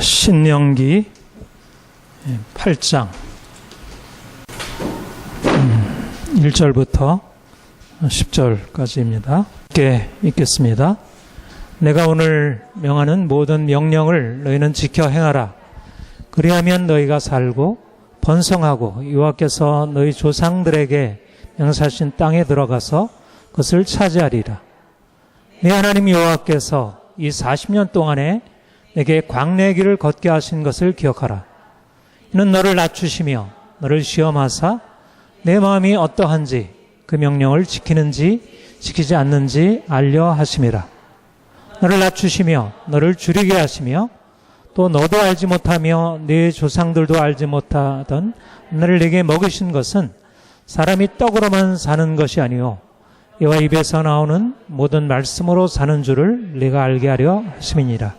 신명기 8장 1절부터 10절까지입니다. 함께 읽겠습니다. 내가 오늘 명하는 모든 명령을 너희는 지켜 행하라. 그리하면 너희가 살고 번성하고 여호와께서 너희 조상들에게 명사하신 땅에 들어가서 그것을 차지하리라. 네 하나님 여호와께서 이 40년 동안에 내게 광야의 길을 걷게 하신 것을 기억하라. 이는 너를 낮추시며 너를 시험하사 내 마음이 어떠한지 그 명령을 지키는지 지키지 않는지 알려 하심이라. 너를 낮추시며 너를 줄이게 하시며 또 너도 알지 못하며 네 조상들도 알지 못하던 너를 내게 먹이신 것은 사람이 떡으로만 사는 것이 아니요 여호와 입에서 나오는 모든 말씀으로 사는 줄을 네가 알게 하려 하심이니라.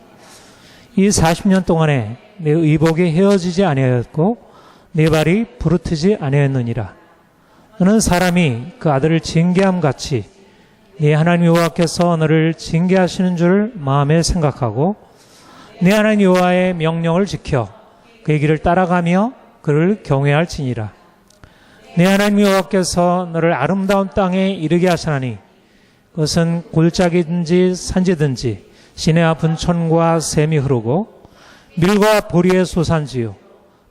이 40년 동안에 내 의복이 헤어지지 아니하였고 내 발이 부르트지 아니하였느니라. 너는 사람이 그 아들을 징계함 같이 네 하나님 여호와께서 너를 징계하시는 줄 마음에 생각하고 네 하나님 여호와의 명령을 지켜 그의 길을 따라가며 그를 경외할지니라. 네 하나님 여호와께서 너를 아름다운 땅에 이르게 하시나니 그것은 골짜기든지 산지든지 시내와 분천과 샘이 흐르고 밀과 보리의 소산지요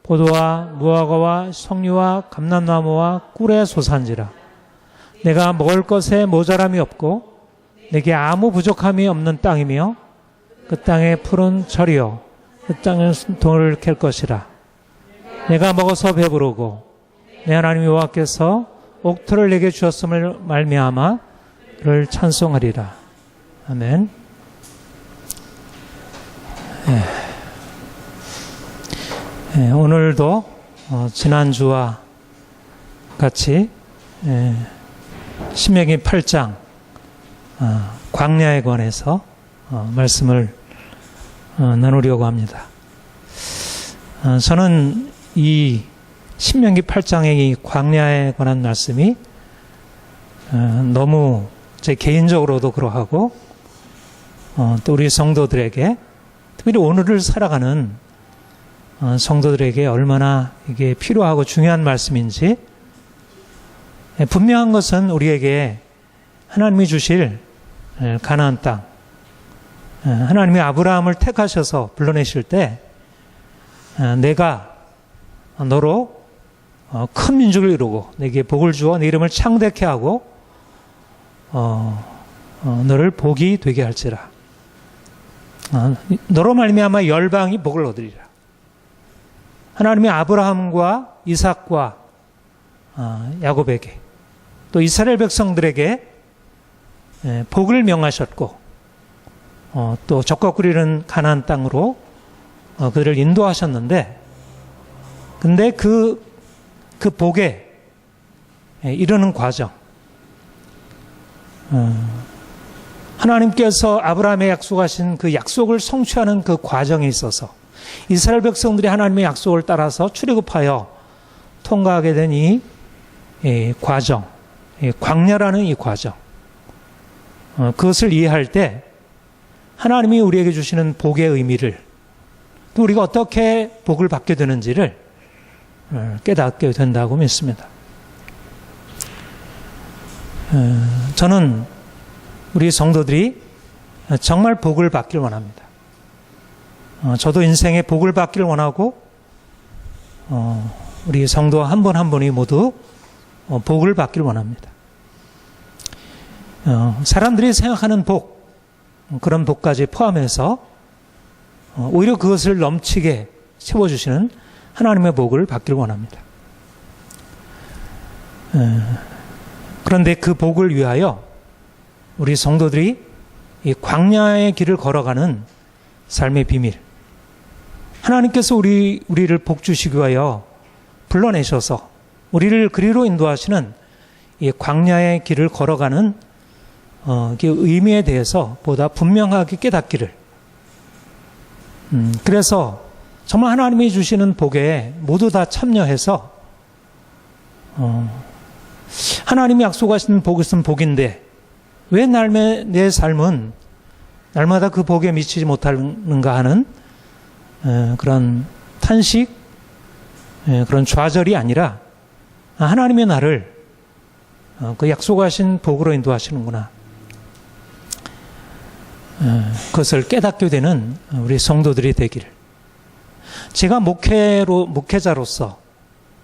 포도와 무화과와 석류와 감람나무와 꿀의 소산지라. 내가 먹을 것에 모자람이 없고 내게 아무 부족함이 없는 땅이며 그 땅에 푸른 철이요 그 땅에 돌을 캘 것이라. 내가 먹어서 배부르고 내 하나님 여호와께서 옥토를 내게 주었음을 말미암아 그를 찬송하리라. 아멘. 오늘도 지난주와 같이 신명기 8장 광야에 관해서 말씀을 나누려고 합니다. 저는 이 신명기 8장의 이 광야에 관한 말씀이 너무 제 개인적으로도 그러하고 또 우리 성도들에게 특별히 오늘을 살아가는 성도들에게 얼마나 이게 필요하고 중요한 말씀인지 분명한 것은 우리에게 하나님이 주실 가나안 땅, 하나님이 아브라함을 택하셔서 불러내실 때 내가 너로 큰 민족을 이루고 내게 복을 주어 네 이름을 창대케 하고 너를 복이 되게 할지라. 너로 말미암아 열방이 복을 얻으리라. 하나님이 아브라함과 이삭과 야곱에게 또 이스라엘 백성들에게 복을 명하셨고 또 적과 꿀이는 가나안 땅으로 그들을 인도하셨는데 근데 그 복에 이르는 과정 하나님께서 아브라함에 약속하신 그 약속을 성취하는 그 과정에 있어서 이스라엘 백성들이 하나님의 약속을 따라서 출애굽하여 통과하게 된 이 과정, 광야라는 이 과정, 그것을 이해할 때 하나님이 우리에게 주시는 복의 의미를 또 우리가 어떻게 복을 받게 되는지를 깨닫게 된다고 믿습니다. 저는 우리 성도들이 정말 복을 받길 원합니다. 저도 인생에 복을 받기를 원하고 우리 성도 한 분 한 분이 모두 복을 받기를 원합니다. 사람들이 생각하는 복, 그런 복까지 포함해서 오히려 그것을 넘치게 채워주시는 하나님의 복을 받기를 원합니다. 그런데 그 복을 위하여 우리 성도들이 이 광야의 길을 걸어가는 삶의 비밀, 하나님께서 우리를 복 주시기 위하여 불러내셔서 우리를 그리로 인도하시는 이 광야의 길을 걸어가는 그 의미에 대해서 보다 분명하게 깨닫기를. 그래서 정말 하나님이 주시는 복에 모두 다 참여해서 하나님이 약속하신 복은 복인데 왜 내 삶은 날마다 그 복에 미치지 못하는가 하는 그런 탄식, 그런 좌절이 아니라 하나님의 나를 그 약속하신 복으로 인도하시는구나. 그것을 깨닫게 되는 우리 성도들이 되기를. 제가 목회자로서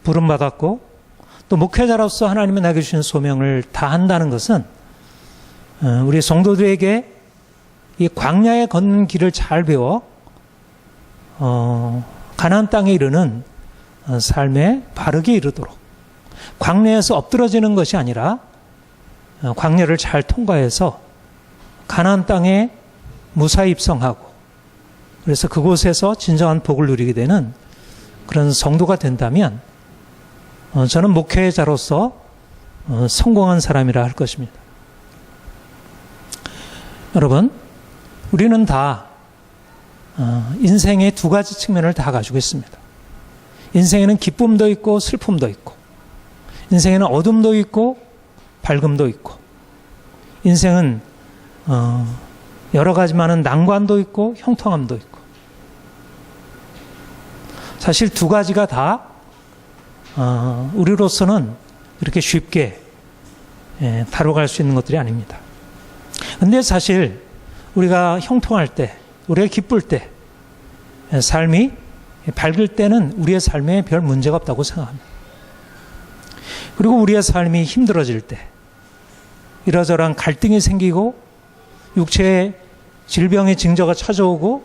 부름받았고 또 목회자로서 하나님이 나에게 주신 소명을 다한다는 것은 우리 성도들에게 이 광야에 걷는 길을 잘 배워 가나안 땅에 이르는 삶에 바르게 이르도록, 광야에서 엎드러지는 것이 아니라 광야를 잘 통과해서 가나안 땅에 무사히 입성하고, 그래서 그곳에서 진정한 복을 누리게 되는 그런 성도가 된다면 저는 목회자로서 성공한 사람이라 할 것입니다. 여러분, 우리는 다 인생의 두 가지 측면을 다 가지고 있습니다. 인생에는 기쁨도 있고 슬픔도 있고, 인생에는 어둠도 있고 밝음도 있고, 인생은 여러 가지 많은 난관도 있고 형통함도 있고, 사실 두 가지가 다 우리로서는 이렇게 쉽게 다뤄갈 수 있는 것들이 아닙니다. 근데 사실 우리가 형통할 때, 우리가 기쁠 때, 삶이 밝을 때는 우리의 삶에 별 문제가 없다고 생각합니다. 그리고 우리의 삶이 힘들어질 때, 이러저러한 갈등이 생기고 육체의 질병의 징조가 찾아오고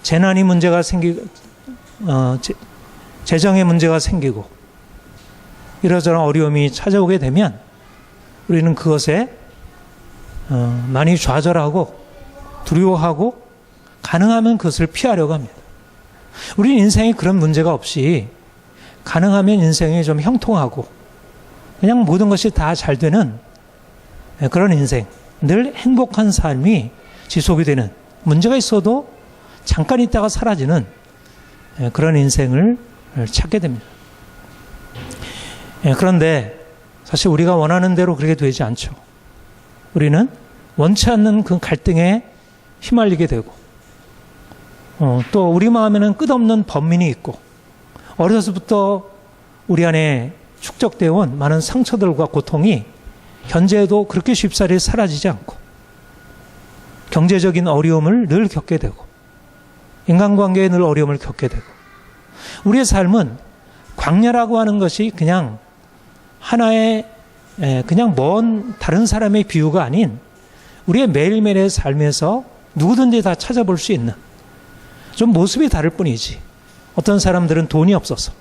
재난이 문제가 생기고 재정의 문제가 생기고 이러저러한 어려움이 찾아오게 되면 우리는 그것에 많이 좌절하고 두려워하고 가능하면 그것을 피하려고 합니다. 우리 인생에 그런 문제가 없이 가능하면 인생이 좀 형통하고 그냥 모든 것이 다 잘 되는 그런 인생, 늘 행복한 삶이 지속이 되는, 문제가 있어도 잠깐 있다가 사라지는 그런 인생을 찾게 됩니다. 그런데 사실 우리가 원하는 대로 그렇게 되지 않죠. 우리는 원치 않는 그 갈등에 휘말리게 되고 또 우리 마음에는 끝없는 번민이 있고, 어려서부터 우리 안에 축적되어 온 많은 상처들과 고통이 현재에도 그렇게 쉽사리 사라지지 않고, 경제적인 어려움을 늘 겪게 되고 인간관계에 늘 어려움을 겪게 되고, 우리의 삶은 광야라고 하는 것이 그냥 하나의 그냥 먼 다른 사람의 비유가 아닌 우리의 매일매일의 삶에서 누구든지 다 찾아볼 수 있는, 좀 모습이 다를 뿐이지, 어떤 사람들은 돈이 없어서,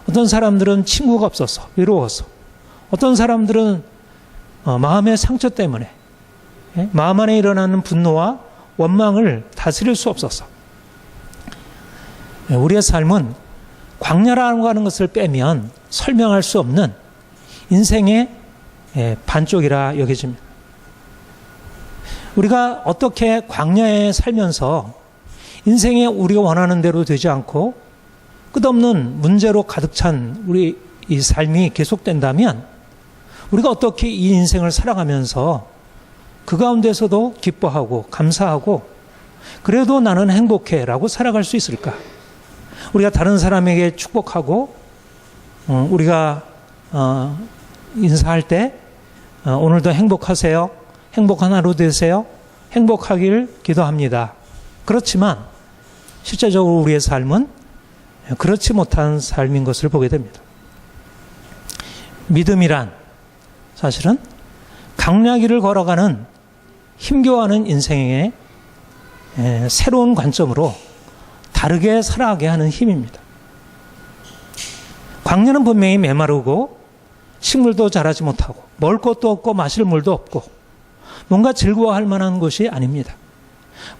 어떤 사람들은 친구가 없어서 외로워서, 어떤 사람들은 마음의 상처 때문에 마음 안에 일어나는 분노와 원망을 다스릴 수 없어서, 우리의 삶은 광야라고 하는 것을 빼면 설명할 수 없는 인생의 반쪽이라 여겨집니다. 우리가 어떻게 광야에 살면서 인생에 우리가 원하는 대로 되지 않고 끝없는 문제로 가득 찬 우리 이 삶이 계속된다면, 우리가 어떻게 이 인생을 살아가면서 그 가운데서도 기뻐하고 감사하고 그래도 나는 행복해 라고 살아갈 수 있을까? 우리가 다른 사람에게 축복하고 우리가 인사할 때 오늘도 행복하세요, 행복한 하루 되세요, 행복하길 기도합니다. 그렇지만 실제적으로 우리의 삶은 그렇지 못한 삶인 것을 보게 됩니다. 믿음이란 사실은 강야길을 걸어가는 힘겨워하는 인생의 새로운 관점으로 다르게 살아가게 하는 힘입니다. 광야는 분명히 메마르고 식물도 자라지 못하고 먹을 것도 없고 마실 물도 없고 뭔가 즐거워할 만한 곳이 아닙니다.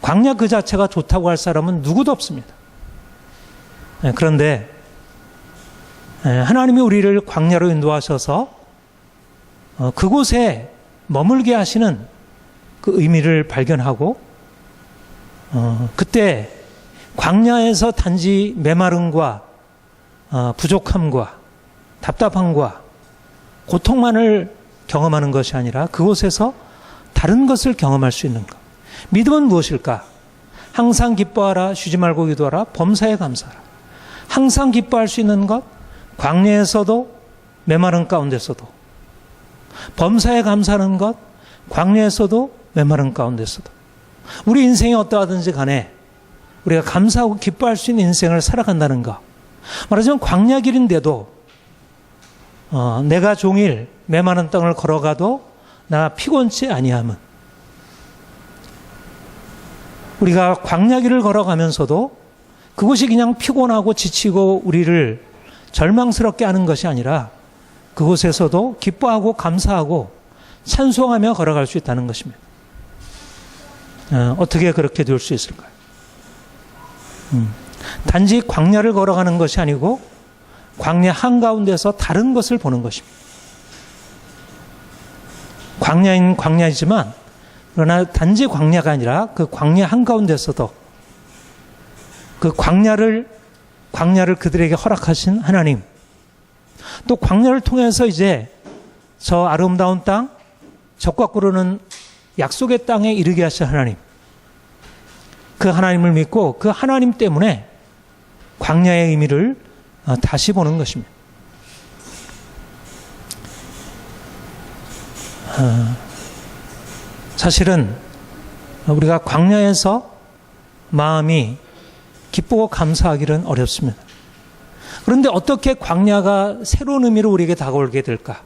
광야 그 자체가 좋다고 할 사람은 누구도 없습니다. 그런데 하나님이 우리를 광야로 인도하셔서 그곳에 머물게 하시는 그 의미를 발견하고 그때 광야에서 단지 메마름과 부족함과 답답함과 고통만을 경험하는 것이 아니라 그곳에서 다른 것을 경험할 수 있는 것. 믿음은 무엇일까? 항상 기뻐하라. 쉬지 말고 기도하라. 범사에 감사하라. 항상 기뻐할 수 있는 것, 광야에서도 메마른 가운데서도, 범사에 감사하는 것, 광야에서도 메마른 가운데서도, 우리 인생이 어떠하든지 간에 우리가 감사하고 기뻐할 수 있는 인생을 살아간다는 것. 말하자면 광야 길인데도 내가 종일 메마른 땅을 걸어가도 나 피곤치 아니함은, 우리가 광야 길을 걸어가면서도 그것이 그냥 피곤하고 지치고 우리를 절망스럽게 하는 것이 아니라 그곳에서도 기뻐하고 감사하고 찬송하며 걸어갈 수 있다는 것입니다. 어떻게 그렇게 될 수 있을까요? 단지 광야를 걸어가는 것이 아니고 광야 한가운데서 다른 것을 보는 것입니다. 광야인 광야이지만 그러나 단지 광야가 아니라 그 광야 한가운데서도 그 광야를 그들에게 허락하신 하나님, 또 광야를 통해서 이제 저 아름다운 땅, 적과 꿀르는 약속의 땅에 이르게 하신 하나님, 그 하나님을 믿고 그 하나님 때문에 광야의 의미를 다시 보는 것입니다. 사실은 우리가 광야에서 마음이 기쁘고 감사하기는 어렵습니다. 그런데 어떻게 광야가 새로운 의미로 우리에게 다가오게 될까?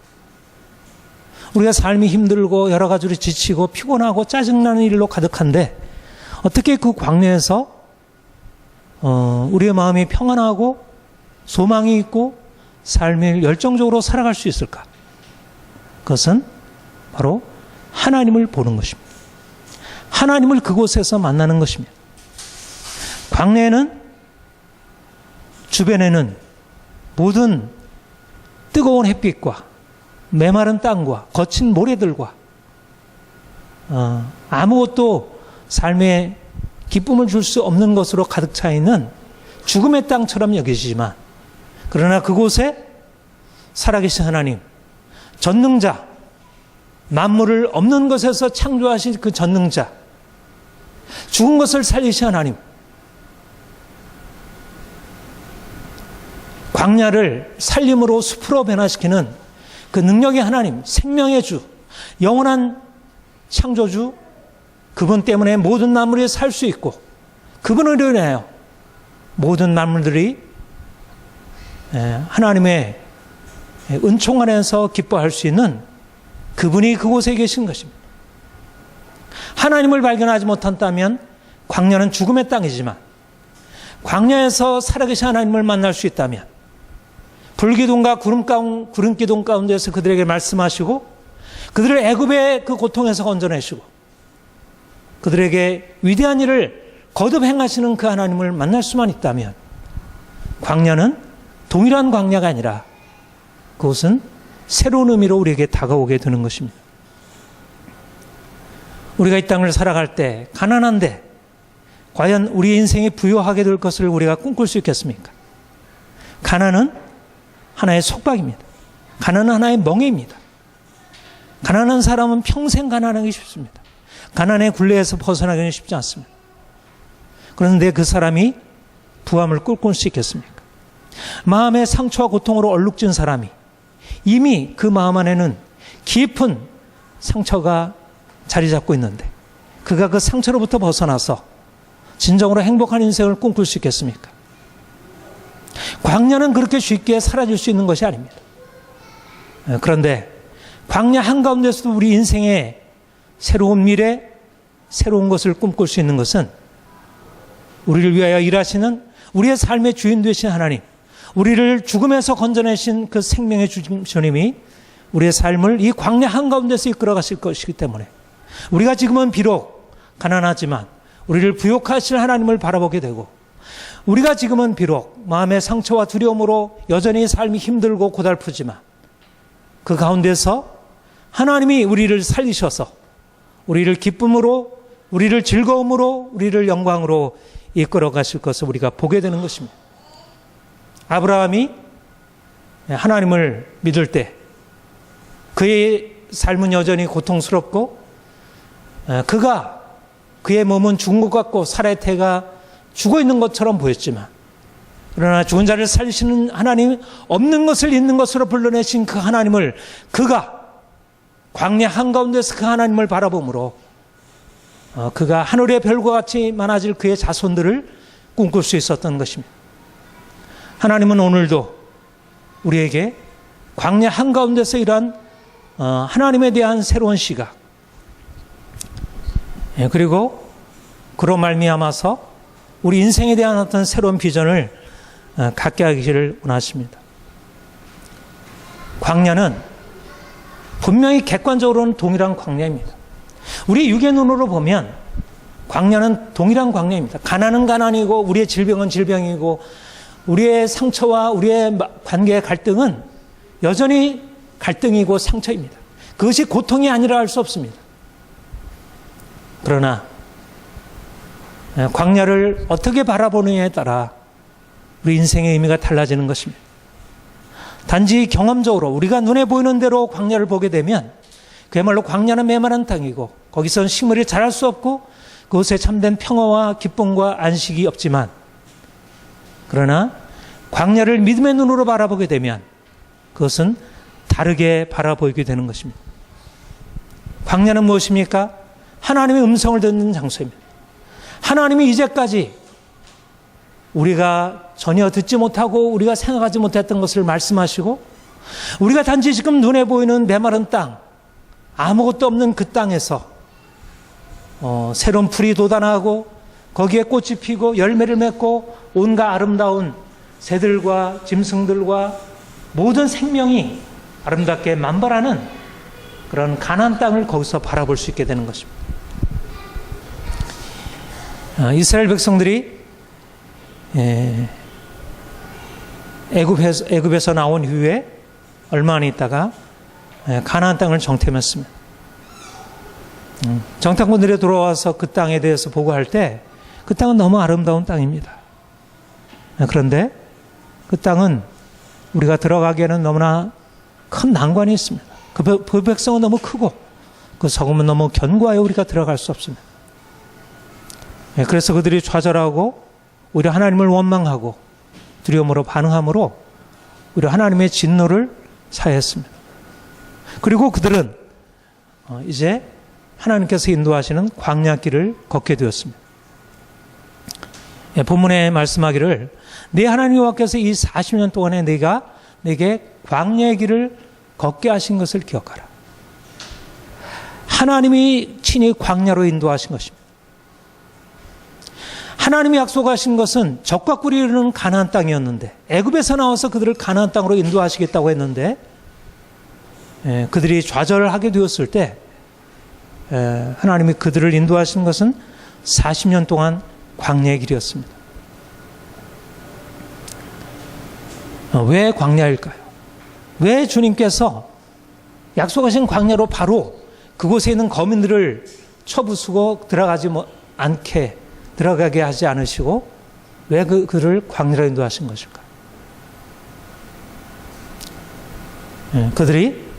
우리가 삶이 힘들고 여러 가지로 지치고 피곤하고 짜증나는 일로 가득한데 어떻게 그 광야에서 우리의 마음이 평안하고 소망이 있고 삶을 열정적으로 살아갈 수 있을까? 그것은 바로 하나님을 보는 것입니다. 하나님을 그곳에서 만나는 것입니다. 광야에는, 주변에는 모든 뜨거운 햇빛과 메마른 땅과 거친 모래들과 아무것도 삶에 기쁨을 줄 수 없는 것으로 가득 차 있는 죽음의 땅처럼 여기지만, 그러나 그곳에 살아계신 하나님, 전능자, 만물을 없는 것에서 창조하신 그 전능자, 죽은 것을 살리신 하나님, 광야를 살림으로 숲으로 변화시키는 그 능력의 하나님, 생명의 주, 영원한 창조주, 그분 때문에 모든 만물이 살 수 있고 그분을 인하여 모든 만물들이 하나님의 은총 안에서 기뻐할 수 있는 그분이 그곳에 계신 것입니다. 하나님을 발견하지 못한다면 광야는 죽음의 땅이지만, 광야에서 살아계신 하나님을 만날 수 있다면 불기둥과 구름기둥 가운데서 그들에게 말씀하시고 그들을 애굽의 그 고통에서 건져내시고 그들에게 위대한 일을 거듭 행하시는 그 하나님을 만날 수만 있다면, 광야는 동일한 광야가 아니라 그것은 새로운 의미로 우리에게 다가오게 되는 것입니다. 우리가 이 땅을 살아갈 때 가난한데 과연 우리 인생이 부유하게 될 것을 우리가 꿈꿀 수 있겠습니까? 가난은 하나의 속박입니다. 가난은 하나의 멍해입니다. 가난한 사람은 평생 가난하기 쉽습니다. 가난의 굴레에서 벗어나기는 쉽지 않습니다. 그런데 그 사람이 부함을 꿈꿀 수 있겠습니까? 마음의 상처와 고통으로 얼룩진 사람이 이미 그 마음 안에는 깊은 상처가 자리 잡고 있는데 그가 그 상처로부터 벗어나서 진정으로 행복한 인생을 꿈꿀 수 있겠습니까? 광야는 그렇게 쉽게 사라질 수 있는 것이 아닙니다. 그런데 광야 한가운데서도 우리 인생의 새로운 미래, 새로운 것을 꿈꿀 수 있는 것은 우리를 위하여 일하시는 우리의 삶의 주인 되신 하나님, 우리를 죽음에서 건져내신 그 생명의 주님이 우리의 삶을 이 광야 한가운데서 이끌어 가실 것이기 때문에 우리가 지금은 비록 가난하지만 우리를 부욕하실 하나님을 바라보게 되고, 우리가 지금은 비록 마음의 상처와 두려움으로 여전히 삶이 힘들고 고달프지만 그 가운데서 하나님이 우리를 살리셔서 우리를 기쁨으로, 우리를 즐거움으로, 우리를 영광으로 이끌어 가실 것을 우리가 보게 되는 것입니다. 아브라함이 하나님을 믿을 때 그의 삶은 여전히 고통스럽고 그가 그의 몸은 죽은 것 같고 살의 태가 죽어 있는 것처럼 보였지만, 그러나 죽은 자를 살리시는 하나님, 없는 것을 있는 것으로 불러내신 그 하나님을, 그가 광야 한가운데서 그 하나님을 바라보므로 그가 하늘의 별과 같이 많아질 그의 자손들을 꿈꿀 수 있었던 것입니다. 하나님은 오늘도 우리에게 광야 한가운데서 이러한 하나님에 대한 새로운 시각, 그리고 그로 말미암아서 우리 인생에 대한 어떤 새로운 비전을 갖게 하기를 원하십니다. 광야는 분명히 객관적으로는 동일한 광야입니다. 우리 육의 눈으로 보면 광야는 동일한 광야입니다. 가난은 가난이고 우리의 질병은 질병이고 우리의 상처와 우리의 관계의 갈등은 여전히 갈등이고 상처입니다. 그것이 고통이 아니라 할 수 없습니다. 그러나 광야를 어떻게 바라보느냐에 따라 우리 인생의 의미가 달라지는 것입니다. 단지 경험적으로 우리가 눈에 보이는 대로 광야를 보게 되면 그야말로 광야는 메마른 땅이고 거기서는 식물이 자랄 수 없고 그곳에 참된 평화와 기쁨과 안식이 없지만, 그러나 광야를 믿음의 눈으로 바라보게 되면 그것은 다르게 바라보이게 되는 것입니다. 광야는 무엇입니까? 하나님의 음성을 듣는 장소입니다. 하나님이 이제까지 우리가 전혀 듣지 못하고 우리가 생각하지 못했던 것을 말씀하시고, 우리가 단지 지금 눈에 보이는 메마른 땅, 아무것도 없는 그 땅에서 새로운 풀이 돋아나고 거기에 꽃이 피고 열매를 맺고 온갖 아름다운 새들과 짐승들과 모든 생명이 아름답게 만발하는 그런 가나안 땅을 거기서 바라볼 수 있게 되는 것입니다. 이스라엘 백성들이 애굽에서 나온 후에 얼마 안 있다가 가나안 땅을 정탐했습니다. 정탐꾼들이 돌아와서 그 땅에 대해서 보고할 때 그 땅은 너무 아름다운 땅입니다. 그런데 그 땅은 우리가 들어가기에는 너무나 큰 난관이 있습니다. 그 백성은 너무 크고 그 성읍은 너무 견고하여 우리가 들어갈 수 없습니다. 그래서 그들이 좌절하고 오히려 하나님을 원망하고 두려움으로 반응함으로 오히려 하나님의 진노를 사했습니다. 그리고 그들은 이제 하나님께서 인도하시는 광야길을 걷게 되었습니다. 본문에 말씀하기를 네 하나님 여호와께서 이 40년 동안에 네가 내게 광야의 길을 걷게 하신 것을 기억하라. 하나님이 친히 광야로 인도하신 것입니다. 하나님이 약속하신 것은 적과 꿀이 흐르는 가나안 땅이었는데, 애굽에서 나와서 그들을 가나안 땅으로 인도하시겠다고 했는데, 그들이 좌절하게 되었을 때 하나님이 그들을 인도하신 것은 40년 동안 광야의 길이었습니다. 왜 광야일까요? 왜 주님께서 약속하신 광야로 바로 그곳에 있는 거민들을 쳐부수고 들어가게 하지 않으시고 왜 그를 광야로 인도하신 것일까? 그들이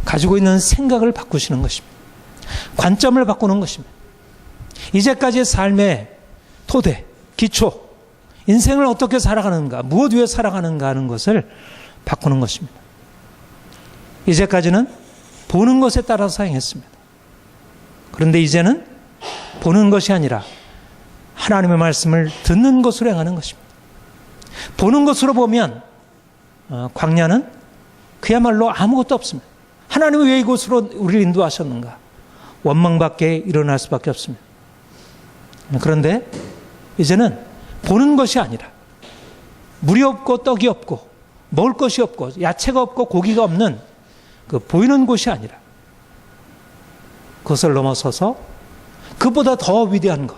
가지고 있는 생각을 바꾸시는 것입니다. 관점을 바꾸는 것입니다. 이제까지의 삶의 토대, 기초, 인생을 어떻게 살아가는가, 무엇 위에 살아가는가 하는 것을 바꾸는 것입니다. 이제까지는 보는 것에 따라서 행했습니다. 그런데 이제는 보는 것이 아니라 하나님의 말씀을 듣는 것으로 행하는 것입니다. 보는 것으로 보면 광야는 그야말로 아무것도 없습니다. 하나님이 왜 이곳으로 우리를 인도하셨는가? 원망밖에 일어날 수밖에 없습니다. 그런데 이제는 보는 것이 아니라 물이 없고 떡이 없고 먹을 것이 없고 야채가 없고 고기가 없는 그 보이는 곳이 아니라 그것을 넘어서서 그보다 더 위대한 것,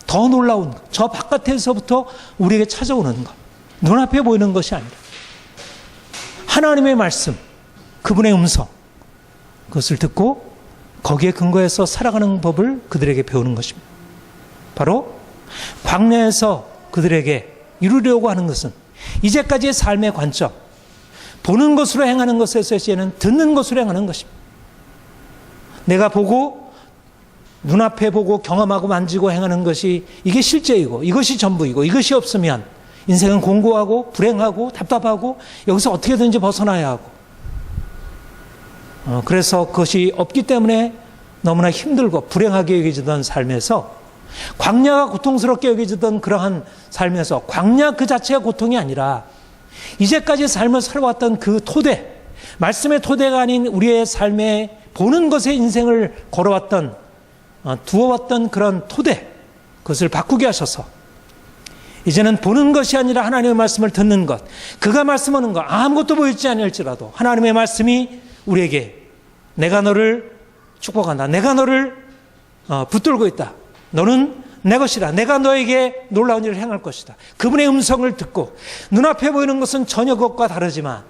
더 놀라운 것, 저 바깥에서부터 우리에게 찾아오는 것, 눈앞에 보이는 것이 아니라 하나님의 말씀, 그분의 음성, 그것을 듣고 거기에 근거해서 살아가는 법을 그들에게 배우는 것입니다. 바로 광야에서 그들에게 이루려고 하는 것은 이제까지의 삶의 관점, 보는 것으로 행하는 것에서 이제는 듣는 것으로 행하는 것입니다. 내가 보고 눈앞에 보고 경험하고 만지고 행하는 것이 이게 실제이고 이것이 전부이고 이것이 없으면 인생은 공고하고 불행하고 답답하고 여기서 어떻게든지 벗어나야 하고 그래서 그것이 없기 때문에 너무나 힘들고 불행하게 여겨지던 삶에서 광야가 고통스럽게 여겨지던 그러한 삶에서 광야 그 자체가 고통이 아니라 이제까지 삶을 살아왔던 그 토대, 말씀의 토대가 아닌 우리의 삶에 보는 것에 인생을 걸어왔던 두어왔던 그런 토대, 그것을 바꾸게 하셔서 이제는 보는 것이 아니라 하나님의 말씀을 듣는 것, 그가 말씀하는 것 아무것도 보이지 않을지라도 하나님의 말씀이 우리에게 내가 너를 축복한다, 내가 너를 붙들고 있다, 너는 내 것이다, 내가 너에게 놀라운 일을 행할 것이다, 그분의 음성을 듣고 눈앞에 보이는 것은 전혀 그것과 다르지만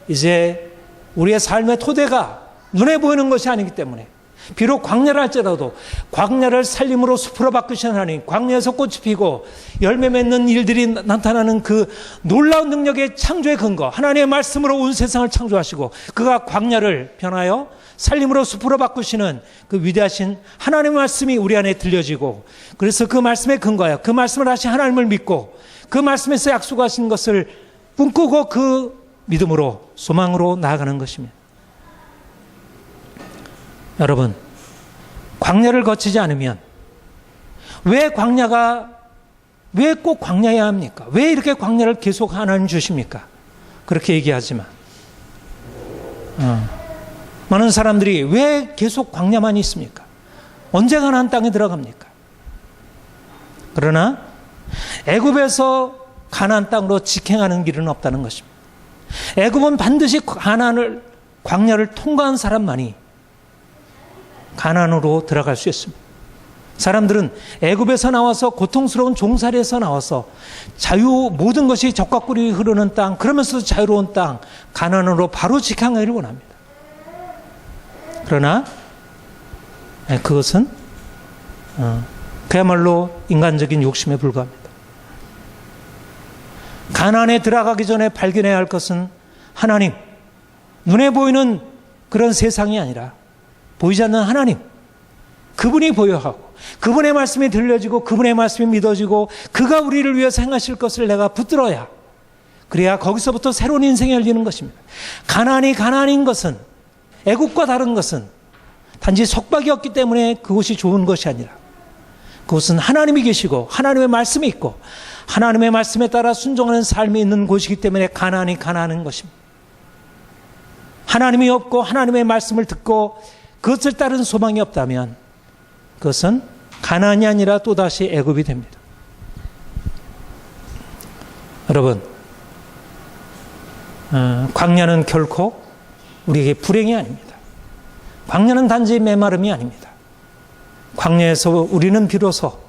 이제 우리의 삶의 토대가 눈에 보이는 것이 아니기 때문에 비록 광야를 할지라도 광야를 살림으로 숲으로 바꾸시는 하나님, 광야에서 꽃이 피고 열매 맺는 일들이 나타나는 그 놀라운 능력의 창조의 근거, 하나님의 말씀으로 온 세상을 창조하시고 그가 광야를 변하여 살림으로 숲으로 바꾸시는 그 위대하신 하나님의 말씀이 우리 안에 들려지고, 그래서 그 말씀의 근거하여 그 말씀을 하신 하나님을 믿고 그 말씀에서 약속하신 것을 꿈꾸고 그 믿음으로 소망으로 나아가는 것입니다. 여러분, 광야를 거치지 않으면 왜 꼭 광야여야 합니까? 왜 이렇게 광야를 계속 하나님 주십니까? 그렇게 얘기하지만 많은 사람들이 왜 계속 광야만 있습니까? 언제 가나안 땅에 들어갑니까? 그러나 애굽에서 가나안 땅으로 직행하는 길은 없다는 것입니다. 애굽은 반드시 광야를 통과한 사람만이 가나안으로 들어갈 수 있습니다. 사람들은 애굽에서 나와서 고통스러운 종살이에서 나와서 모든 것이 적과 꿀이 흐르는 땅, 그러면서도 자유로운 땅 가나안으로 바로 직행하기를 원합니다. 그러나 그것은 그야말로 인간적인 욕심에 불과합니다. 가나안에 들어가기 전에 발견해야 할 것은 하나님, 눈에 보이는 그런 세상이 아니라 보이지 않는 하나님, 그분이 보여하고 그분의 말씀이 들려지고 그분의 말씀이 믿어지고 그가 우리를 위해서 행하실 것을 내가 붙들어야, 그래야 거기서부터 새로운 인생이 열리는 것입니다. 가나안인 것은, 애국과 다른 것은 단지 속박이었기 때문에 그것이 좋은 것이 아니라 그것은 하나님이 계시고 하나님의 말씀이 있고 하나님의 말씀에 따라 순종하는 삶이 있는 곳이기 때문에 가나안인 것입니다. 하나님이 없고 하나님의 말씀을 듣고 그것을 따른 소망이 없다면 그것은 가나안이 아니라 또다시 애굽이 됩니다. 여러분, 광야는 결코 우리에게 불행이 아닙니다. 광야는 단지 메마름이 아닙니다. 광야에서 우리는 비로소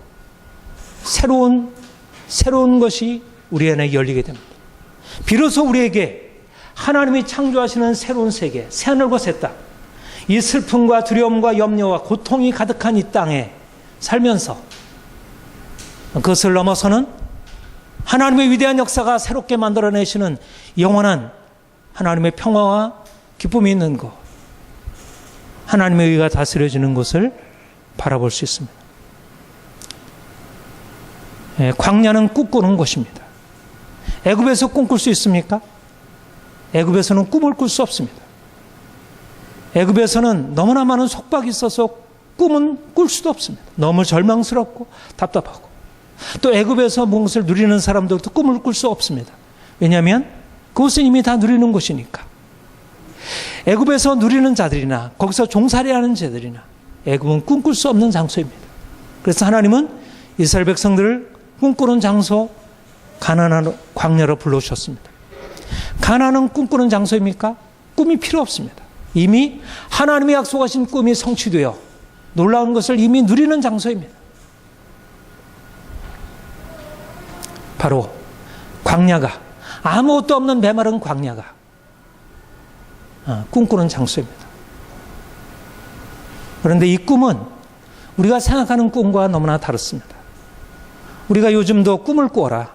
새로운 것이 우리 안에 열리게 됩니다. 비로소 우리에게 하나님이 창조하시는 새로운 세계, 새하늘과 새 땅, 이 슬픔과 두려움과 염려와 고통이 가득한 이 땅에 살면서 그것을 넘어서는 하나님의 위대한 역사가 새롭게 만들어내시는 영원한 하나님의 평화와 기쁨이 있는 것, 하나님의 의가 다스려지는 것을 바라볼 수 있습니다. 광야는 꿈꾸는 곳입니다. 애굽에서 꿈꿀 수 있습니까? 애굽에서는 꿈을 꿀 수 없습니다. 애굽에서는 너무나 많은 속박이 있어서 꿈은 꿀 수도 없습니다. 너무 절망스럽고 답답하고, 또 애굽에서 무엇을 누리는 사람들도 꿈을 꿀 수 없습니다. 왜냐하면 그것은 이미 다 누리는 곳이니까. 애굽에서 누리는 자들이나 거기서 종살이하는 자들이나 애굽은 꿈꿀 수 없는 장소입니다. 그래서 하나님은 이스라엘 백성들을 꿈꾸는 장소 가나안 광야로 불러오셨습니다. 가나안은 꿈꾸는 장소입니까? 꿈이 필요 없습니다. 이미 하나님이 약속하신 꿈이 성취되어 놀라운 것을 이미 누리는 장소입니다. 바로 광야가, 아무것도 없는 메마른 광야가 꿈꾸는 장소입니다. 그런데 이 꿈은 우리가 생각하는 꿈과 너무나 다릅니다. 우리가 요즘도 꿈을 꾸어라,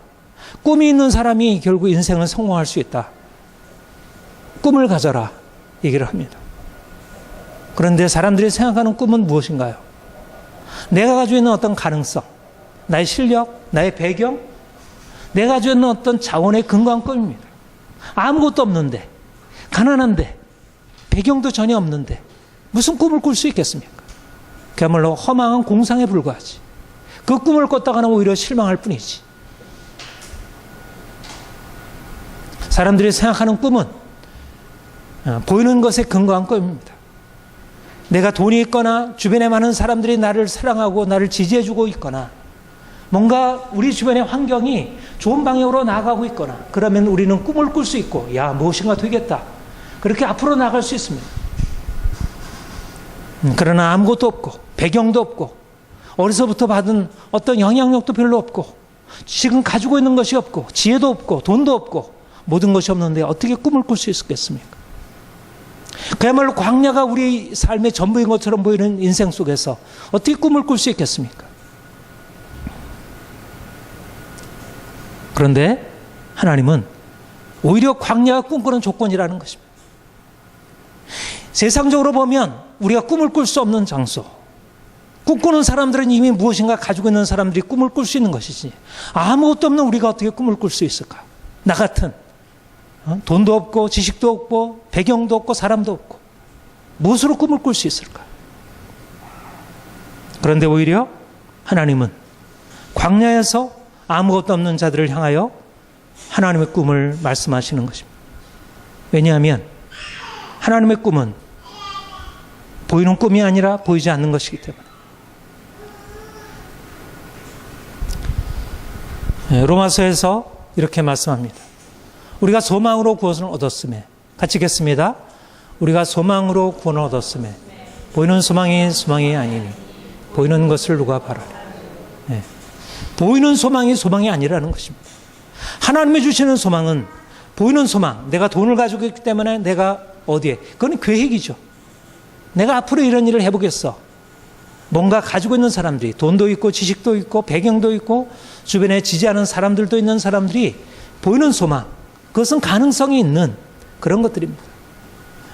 꿈이 있는 사람이 결국 인생은 성공할 수 있다, 꿈을 가져라 얘기를 합니다. 그런데 사람들이 생각하는 꿈은 무엇인가요? 내가 가지고 있는 어떤 가능성, 나의 실력, 나의 배경, 내가 가지고 있는 어떤 자원에 근거한 꿈입니다. 아무것도 없는데, 가난한데, 배경도 전혀 없는데 무슨 꿈을 꿀 수 있겠습니까? 그야말로 허망한 공상에 불과하지. 그 꿈을 꿨다가는 오히려 실망할 뿐이지. 사람들이 생각하는 꿈은 보이는 것에 근거한 꿈입니다. 내가 돈이 있거나 주변에 많은 사람들이 나를 사랑하고 나를 지지해주고 있거나 뭔가 우리 주변의 환경이 좋은 방향으로 나아가고 있거나 그러면 우리는 꿈을 꿀 수 있고 야 무엇인가 되겠다. 그렇게 앞으로 나갈 수 있습니다. 그러나 아무것도 없고 배경도 없고 어려서부터 받은 어떤 영향력도 별로 없고 지금 가지고 있는 것이 없고 지혜도 없고 돈도 없고 모든 것이 없는데 어떻게 꿈을 꿀 수 있겠습니까? 그야말로 광야가 우리 삶의 전부인 것처럼 보이는 인생 속에서 어떻게 꿈을 꿀 수 있겠습니까? 그런데 하나님은 오히려 광야가 꿈꾸는 조건이라는 것입니다. 세상적으로 보면 우리가 꿈을 꿀 수 없는 장소, 꿈꾸는 사람들은 이미 무엇인가 가지고 있는 사람들이 꿈을 꿀 수 있는 것이지 아무것도 없는 우리가 어떻게 꿈을 꿀 수 있을까? 나 같은 돈도 없고 지식도 없고 배경도 없고 사람도 없고 무엇으로 꿈을 꿀 수 있을까? 그런데 오히려 하나님은 광야에서 아무것도 없는 자들을 향하여 하나님의 꿈을 말씀하시는 것입니다. 왜냐하면 하나님의 꿈은 보이는 꿈이 아니라 보이지 않는 것이기 때문에. 로마서에서 이렇게 말씀합니다. 우리가 소망으로 구원을 얻었음에 같이 읽겠습니다. 우리가 소망으로 구원을 얻었음에 보이는 소망이 소망이 아니니 보이는 것을 누가 바라리. 네. 보이는 소망이 소망이 아니라는 것입니다. 하나님이 주시는 소망은 보이는 소망. 내가 돈을 가지고 있기 때문에 내가 어디에. 그건 계획이죠. 내가 앞으로 이런 일을 해보겠어. 뭔가 가지고 있는 사람들이 돈도 있고 지식도 있고 배경도 있고 주변에 지지하는 사람들도 있는 사람들이 보이는 소망. 그것은 가능성이 있는 그런 것들입니다.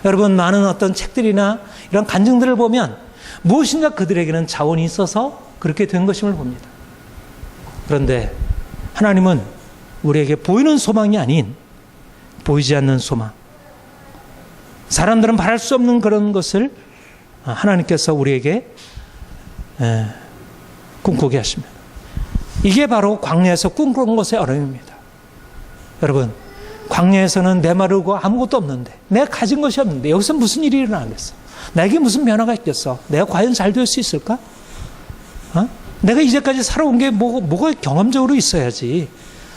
여러분 많은 어떤 책들이나 이런 간증들을 보면 무엇인가 그들에게는 자원이 있어서 그렇게 된 것임을 봅니다. 그런데 하나님은 우리에게 보이는 소망이 아닌 보이지 않는 소망, 사람들은 바랄 수 없는 그런 것을 하나님께서 우리에게 꿈꾸게 하십니다. 이게 바로 광야에서 꿈꾸는 것의 어려움입니다. 여러분 광야에서는 메마르고 아무것도 없는데 내가 가진 것이 없는데 여기서 무슨 일이 일어나겠어? 나에게 무슨 변화가 있겠어? 내가 과연 잘 될 수 있을까? 내가 이제까지 살아온 게 뭐가 경험적으로 있어야지.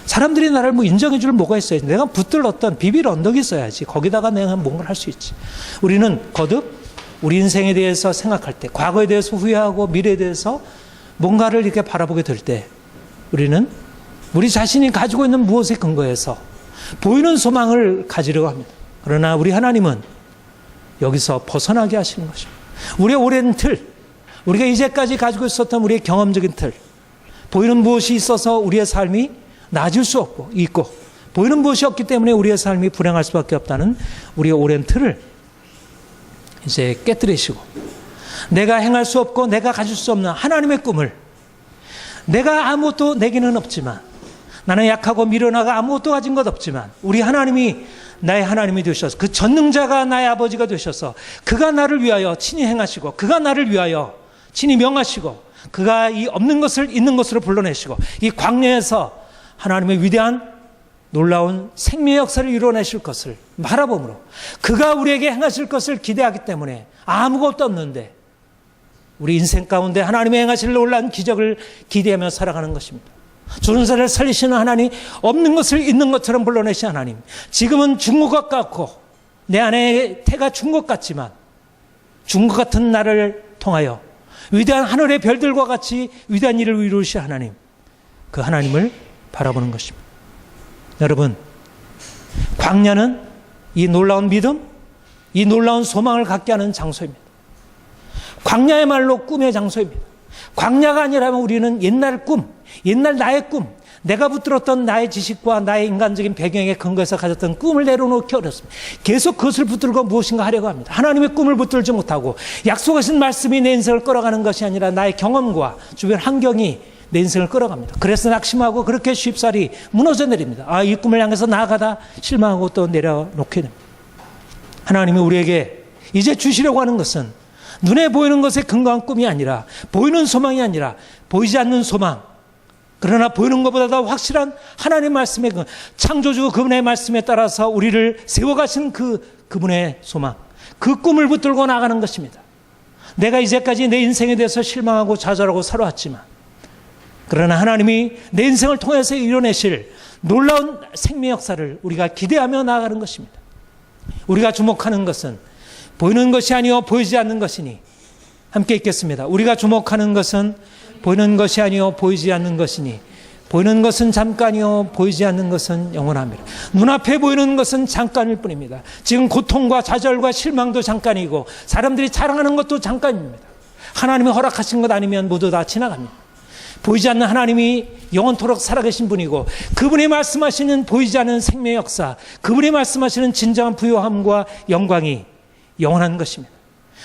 사람들이 나를 인정해 줄 뭐가 있어야지. 내가 붙들 어떤 비빌 언덕이 있어야지. 거기다가 내가 뭔가를 할 수 있지. 우리는 거듭 우리 인생에 대해서 생각할 때, 과거에 대해서 후회하고 미래에 대해서 뭔가를 이렇게 바라보게 될 때 우리는 우리 자신이 가지고 있는 무엇에 근거해서 보이는 소망을 가지려고 합니다. 그러나 우리 하나님은 여기서 벗어나게 하시는 것입니다. 우리의 오랜 틀, 우리가 이제까지 가지고 있었던 우리의 경험적인 틀, 보이는 무엇이 있어서 우리의 삶이 나아질 수 있고 보이는 무엇이 없기 때문에 우리의 삶이 불행할 수밖에 없다는 우리의 오랜 틀을 이제 깨뜨리시고 내가 행할 수 없고 내가 가질 수 없는 하나님의 꿈을 내가 아무것도 내게는 없지만 나는 약하고 미련하고 아무것도 가진 것 없지만 우리 하나님이 나의 하나님이 되셔서 그 전능자가 나의 아버지가 되셔서 그가 나를 위하여 친히 행하시고 그가 나를 위하여 친히 명하시고 그가 이 없는 것을 있는 것으로 불러내시고 이 광야에서 하나님의 위대한 놀라운 생명의 역사를 이루어내실 것을 바라봄으로 그가 우리에게 행하실 것을 기대하기 때문에 아무것도 없는데 우리 인생 가운데 하나님의 행하실 놀라운 기적을 기대하며 살아가는 것입니다. 죽은 자를 살리시는 하나님, 없는 것을 있는 것처럼 불러내신 하나님. 지금은 죽은 것 같고 내 안에 태가 죽은 것 같지만 죽은 것 같은 나를 통하여 위대한 하늘의 별들과 같이 위대한 일을 이루신 하나님, 그 하나님을 바라보는 것입니다. 여러분, 광야는 이 놀라운 믿음, 이 놀라운 소망을 갖게 하는 장소입니다. 광야야말로 꿈의 장소입니다. 광야가 아니라면 우리는 옛날 꿈, 옛날 나의 꿈, 내가 붙들었던 나의 지식과 나의 인간적인 배경에 근거해서 가졌던 꿈을 내려놓기 어렵습니다. 계속 그것을 붙들고 무엇인가 하려고 합니다. 하나님의 꿈을 붙들지 못하고 약속하신 말씀이 내 인생을 끌어가는 것이 아니라 나의 경험과 주변 환경이 내 인생을 끌어갑니다. 그래서 낙심하고 그렇게 쉽사리 무너져 내립니다. 이 꿈을 향해서 나아가다 실망하고 또 내려놓게 됩니다. 하나님이 우리에게 이제 주시려고 하는 것은 눈에 보이는 것에 근거한 꿈이 아니라, 보이는 소망이 아니라 보이지 않는 소망, 그러나 보이는 것보다 더 확실한 하나님의 말씀에, 창조주 그분의 말씀에 따라서 우리를 세워가신 그분의 소망, 그 꿈을 붙들고 나가는 것입니다. 내가 이제까지 내 인생에 대해서 실망하고 좌절하고 살아왔지만, 그러나 하나님이 내 인생을 통해서 이뤄내실 놀라운 생명 역사를 우리가 기대하며 나아가는 것입니다. 우리가 주목하는 것은 보이는 것이 아니요 보이지 않는 것이니, 함께 읽겠습니다. 우리가 주목하는 것은 보이는 것이 아니요 보이지 않는 것이니, 보이는 것은 잠깐이요 보이지 않는 것은 영원합니다. 눈앞에 보이는 것은 잠깐일 뿐입니다. 지금 고통과 좌절과 실망도 잠깐이고 사람들이 자랑하는 것도 잠깐입니다. 하나님이 허락하신 것 아니면 모두 다 지나갑니다. 보이지 않는 하나님이 영원토록 살아계신 분이고, 그분이 말씀하시는 보이지 않는 생명의 역사, 그분이 말씀하시는 진정한 부요함과 영광이 영원한 것입니다.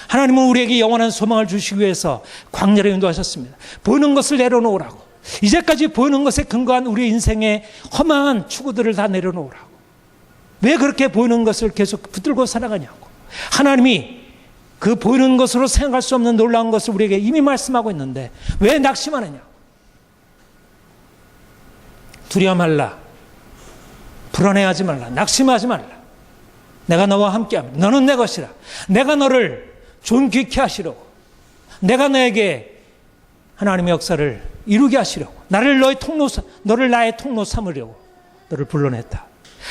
하나님은 우리에게 영원한 소망을 주시기 위해서 광야로 인도하셨습니다. 보이는 것을 내려놓으라고, 이제까지 보이는 것에 근거한 우리 인생의 허망한 추구들을 다 내려놓으라고. 왜 그렇게 보이는 것을 계속 붙들고 살아가냐고. 하나님이 그 보이는 것으로 생각할 수 없는 놀라운 것을 우리에게 이미 말씀하고 있는데 왜 낙심하느냐. 두려워 말라, 불안해하지 말라, 낙심하지 말라. 내가 너와 함께합니다. 너는 내 것이라. 내가 너를 존귀케 하시려고, 내가 너에게 하나님의 역사를 이루게 하시려고, 너를 나의 통로 삼으려고 너를 불러냈다.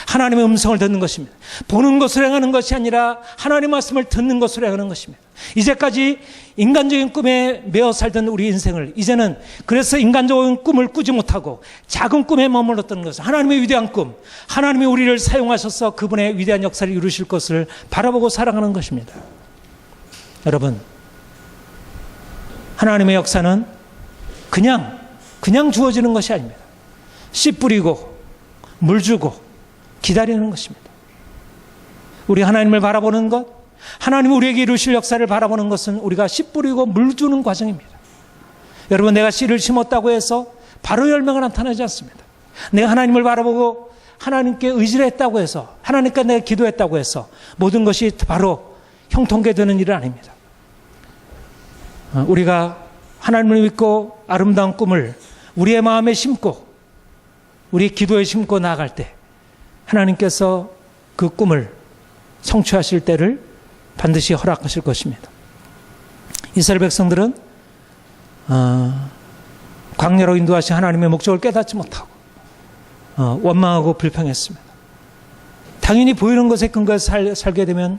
하나님의 음성을 듣는 것입니다. 보는 것으로 행하는 것이 아니라 하나님의 말씀을 듣는 것으로 행하는 것입니다. 이제까지 인간적인 꿈에 매어 살던 우리 인생을 이제는, 그래서 인간적인 꿈을 꾸지 못하고 작은 꿈에 머물렀던 것은 하나님의 위대한 꿈, 하나님이 우리를 사용하셔서 그분의 위대한 역사를 이루실 것을 바라보고 살아가는 것입니다. 여러분, 하나님의 역사는 그냥 주어지는 것이 아닙니다. 씨 뿌리고 물 주고 기다리는 것입니다. 우리 하나님을 바라보는 것, 하나님이 우리에게 이루실 역사를 바라보는 것은 우리가 씨 뿌리고 물 주는 과정입니다. 여러분, 내가 씨를 심었다고 해서 바로 열매가 나타나지 않습니다. 내가 하나님을 바라보고 하나님께 의지를 했다고 해서, 하나님께 내가 기도했다고 해서 모든 것이 바로 형통케 되는 일은 아닙니다. 우리가 하나님을 믿고 아름다운 꿈을 우리의 마음에 심고 우리 기도에 심고 나아갈 때 하나님께서 그 꿈을 성취하실 때를 반드시 허락하실 것입니다. 이스라엘 백성들은 광야로 인도하신 하나님의 목적을 깨닫지 못하고 원망하고 불평했습니다. 당연히 보이는 것에 근거해서 살게 되면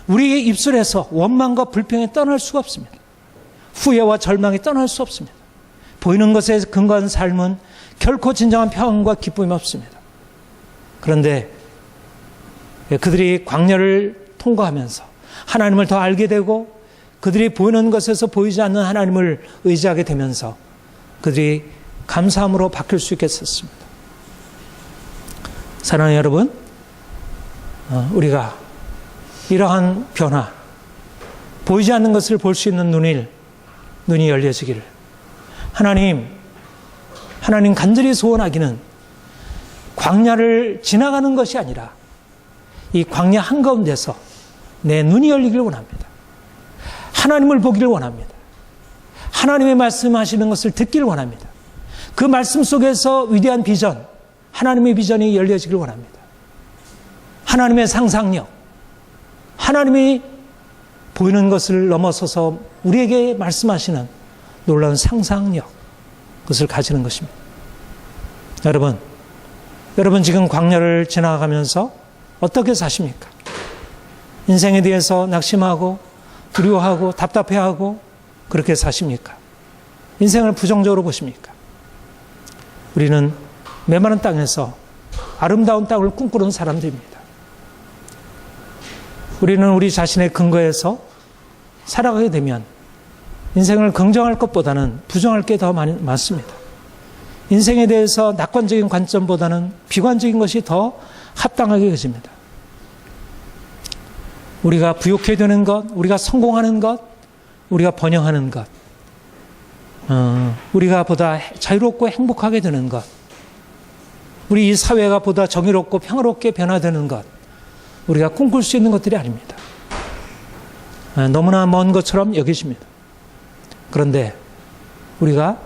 우리의 입술에서 원망과 불평이 떠날 수가 없습니다. 후회와 절망이 떠날 수 없습니다. 보이는 것에 근거한 삶은 결코 진정한 평안과 기쁨이 없습니다. 그런데 그들이 광야를 통과하면서 하나님을 더 알게 되고 그들이 보이는 것에서 보이지 않는 하나님을 의지하게 되면서 그들이 감사함으로 바뀔 수 있겠었습니다. 사랑하는 여러분, 우리가 이러한 변화, 보이지 않는 것을 볼 수 있는 눈이 열려지기를 하나님 간절히 소원하기는 광야를 지나가는 것이 아니라 이 광야 한가운데서 내 눈이 열리길 원합니다. 하나님을 보기를 원합니다. 하나님의 말씀하시는 것을 듣기를 원합니다. 그 말씀 속에서 위대한 비전, 하나님의 비전이 열려지길 원합니다. 하나님의 상상력, 하나님이 보이는 것을 넘어서서 우리에게 말씀하시는 놀라운 상상력, 그것을 가지는 것입니다. 여러분 지금 광야를 지나가면서 어떻게 사십니까? 인생에 대해서 낙심하고 두려워하고 답답해하고 그렇게 사십니까? 인생을 부정적으로 보십니까? 우리는 메마른 땅에서 아름다운 땅을 꿈꾸는 사람들입니다. 우리는 우리 자신의 근거에서 살아가게 되면 인생을 긍정할 것보다는 부정할 게 더 많습니다. 인생에 대해서 낙관적인 관점보다는 비관적인 것이 더 합당하게 여겨집니다. 우리가 부욕해 되는 것, 우리가 성공하는 것, 우리가 번영하는 것, 우리가 보다 자유롭고 행복하게 되는 것, 우리 이 사회가 보다 정의롭고 평화롭게 변화되는 것, 우리가 꿈꿀 수 있는 것들이 아닙니다. 너무나 먼 것처럼 여기십니다. 그런데 우리가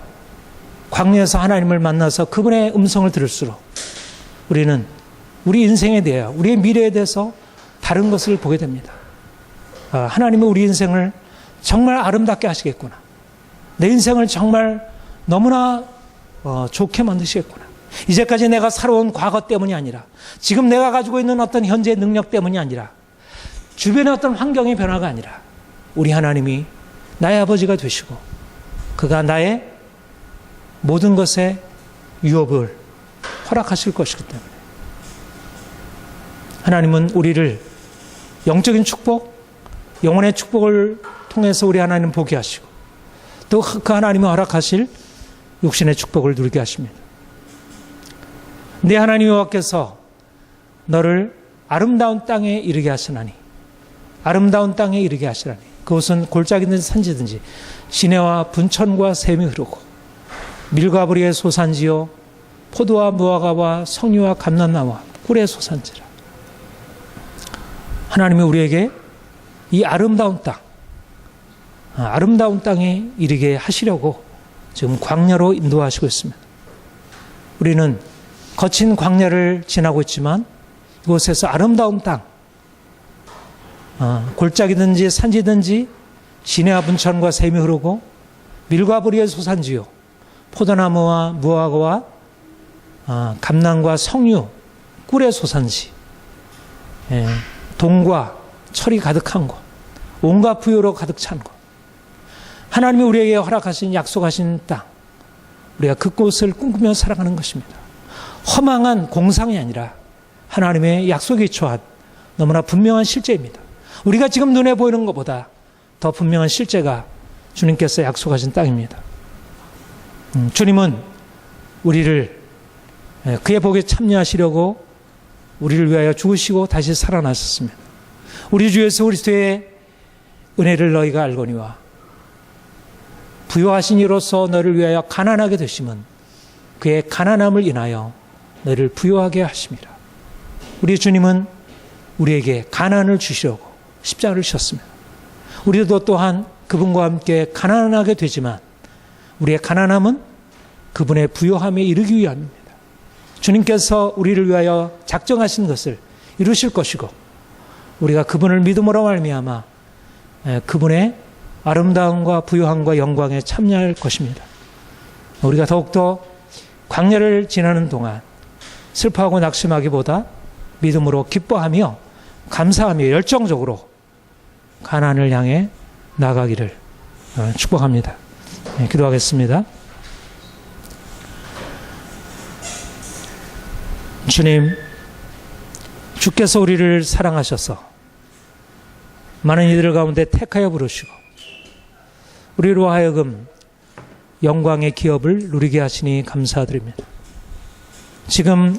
광야에서 하나님을 만나서 그분의 음성을 들을수록 우리는 우리 인생에 대해, 우리의 미래에 대해서 다른 것을 보게 됩니다. 하나님은 우리 인생을 정말 아름답게 하시겠구나. 내 인생을 정말 너무나 좋게 만드시겠구나. 이제까지 내가 살아온 과거 때문이 아니라, 지금 내가 가지고 있는 어떤 현재의 능력 때문이 아니라, 주변의 어떤 환경의 변화가 아니라 우리 하나님이 나의 아버지가 되시고 그가 나의 모든 것에 유업을 허락하실 것이기 때문에 하나님은 우리를 영적인 축복, 영혼의 축복을 통해서 우리 하나님 보게 하시고 또 그 하나님이 허락하실 육신의 축복을 누리게 하십니다. 내 하나님 여호와께서 너를 아름다운 땅에 이르게 하시나니, 아름다운 땅에 이르게 하시라니, 그곳은 골짜기든지 산지든지 시내와 분천과 샘이 흐르고 밀과 보리의 소산지요 포도와 무화과와 석류와 감람나무와 꿀의 소산지라. 하나님이 우리에게 이 아름다운 땅, 아름다운 땅에 이르게 하시려고 지금 광야로 인도하시고 있습니다. 우리는 거친 광야를 지나고 있지만 이곳에서 아름다운 땅, 골짜기든지 산지든지 시내와 분천과 샘이 흐르고 밀과 보리의 소산지요 포도나무와 무화과와 감람과 석류 꿀의 소산지, 동과 철이 가득한 곳, 온갖 부유로 가득 찬 곳, 하나님이 우리에게 허락하신 약속하신 땅, 우리가 그곳을 꿈꾸며 살아가는 것입니다. 허망한 공상이 아니라 하나님의 약속이 처한 너무나 분명한 실제입니다. 우리가 지금 눈에 보이는 것보다 더 분명한 실제가 주님께서 약속하신 땅입니다. 주님은 우리를 그의 복에 참여하시려고 우리를 위하여 죽으시고 다시 살아나셨습니다. 우리 주 예수 그리스도의 은혜를 너희가 알거니와 부요하신 이로써 너를 위하여 가난하게 되심은 그의 가난함을 인하여 너를 부요하게 하심이라. 우리 주님은 우리에게 가난을 주시려고 십자가를 지셨습니다. 우리도 또한 그분과 함께 가난하게 되지만 우리의 가난함은 그분의 부요함에 이르기 위함입니다. 주님께서 우리를 위하여 작정하신 것을 이루실 것이고 우리가 그분을 믿음으로 말미암아 그분의 아름다움과 부요함과 영광에 참여할 것입니다. 우리가 더욱더 광야를 지나는 동안 슬퍼하고 낙심하기보다 믿음으로 기뻐하며 감사하며 열정적으로 가나안을 향해 나가기를 축복합니다. 기도하겠습니다. 주님, 주께서 우리를 사랑하셔서 많은 이들 가운데 택하여 부르시고 우리로 하여금 영광의 기업을 누리게 하시니 감사드립니다. 지금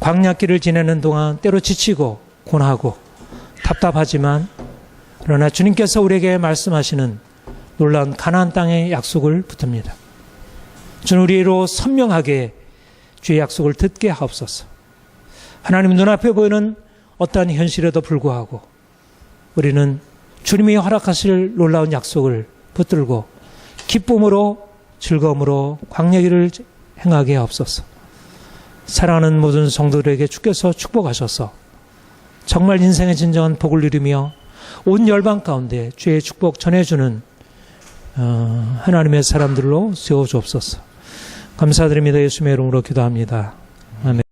광야길을 지내는 동안 때로 지치고 고나고 답답하지만 그러나 주님께서 우리에게 말씀하시는 놀라운 가나안 땅의 약속을 붙듭니다. 주는 우리로 선명하게 주의 약속을 듣게 하옵소서. 하나님 눈앞에 보이는 어떠한 현실에도 불구하고 우리는 주님이 허락하실 놀라운 약속을 붙들고 기쁨으로 즐거움으로 광야길을 행하게 하옵소서. 사랑하는 모든 성도들에게 주께서 축복하셔서 정말 인생의 진정한 복을 누리며 온 열방 가운데 주의 축복 전해주는 하나님의 사람들로 세워주옵소서. 감사드립니다. 예수님의 이름으로 기도합니다. 아멘.